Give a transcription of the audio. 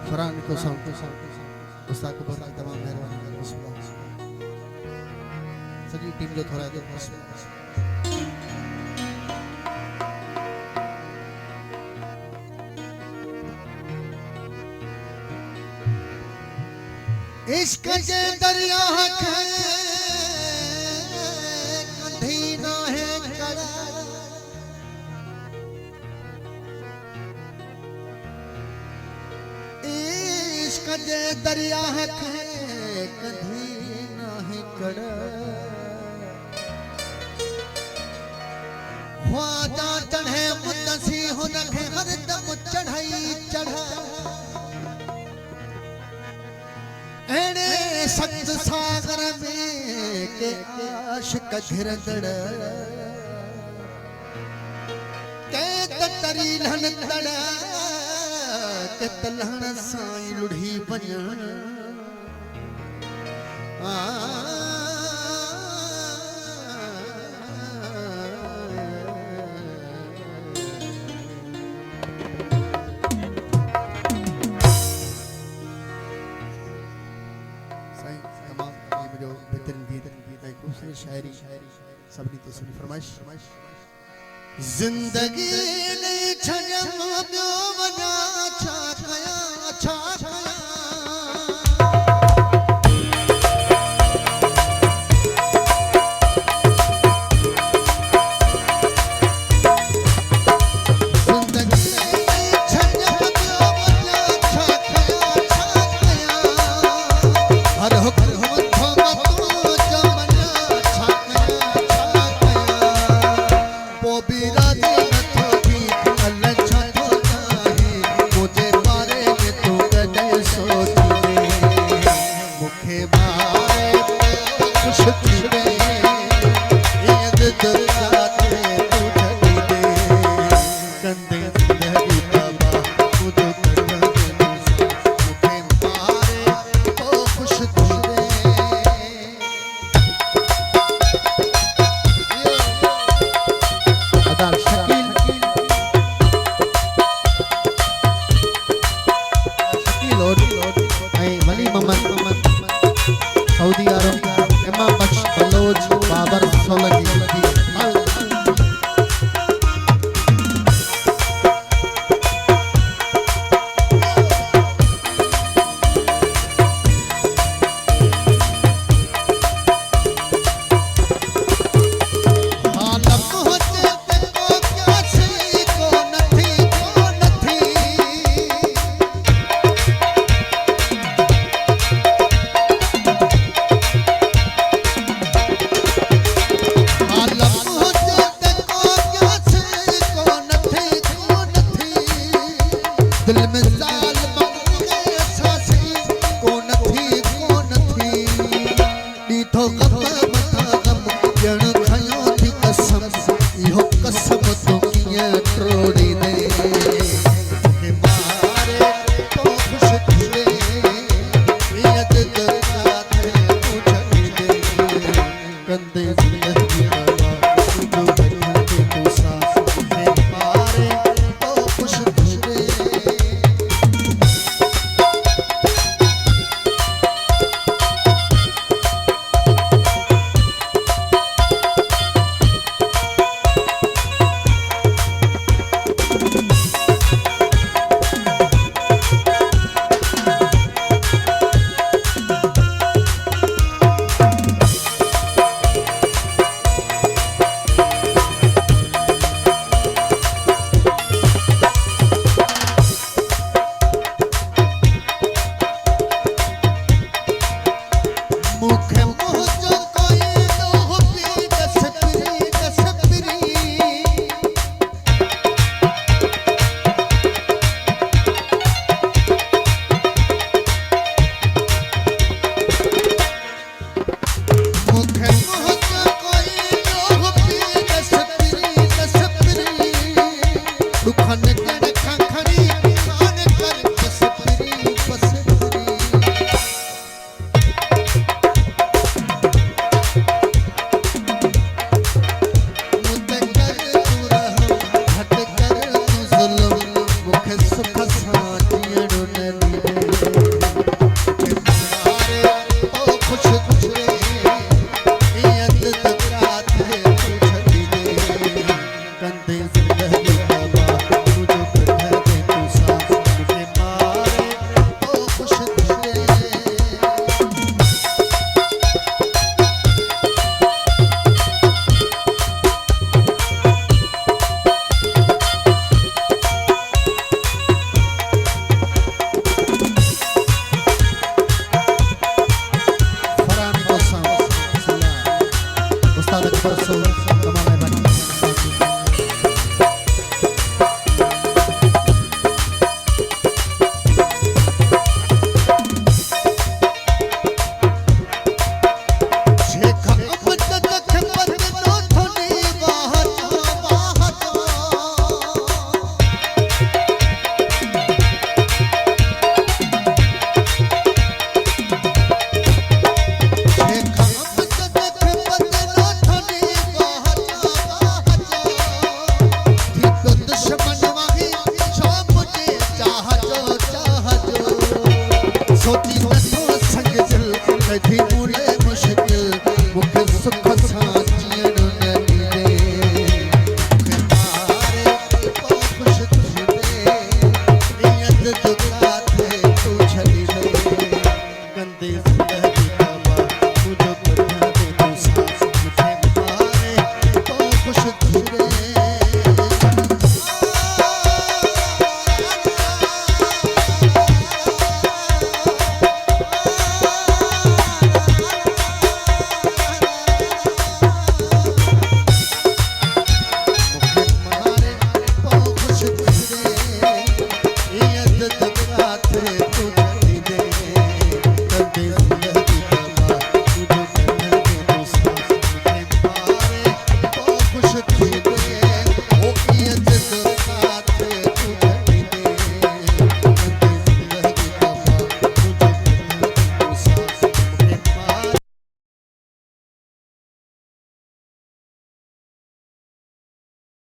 फरहान को उस्ताद को बहुत तमाम मेहरबानी सजी टीम जो थोड़ा है तो इश्क के दरिया कंधी ना है कड़ा इश्क के दरिया कंधी ना है कड़ा ख्वाजा चढ़े मुद्दसी हो रखे हर दम चढ़ाई चढ़ा एने सत सागर में के आशिक घिरदड़ के तरी लन तड़ के तलहन साई लुढ़ी बजन शायरी सबनी तो सुनी फरमाइश जिंदगी ने छजम दो बना छा कया छा कया सऊदी अरब एमा बख्श बलोच बाबर सोलंकी खुश रे नियत तकरात है तू छड़ी दे कंधे से लहरी बाबा मुझे कन्या दे तू सांस मुझे मारे ओ खुश रे Ustaz Akbar Soul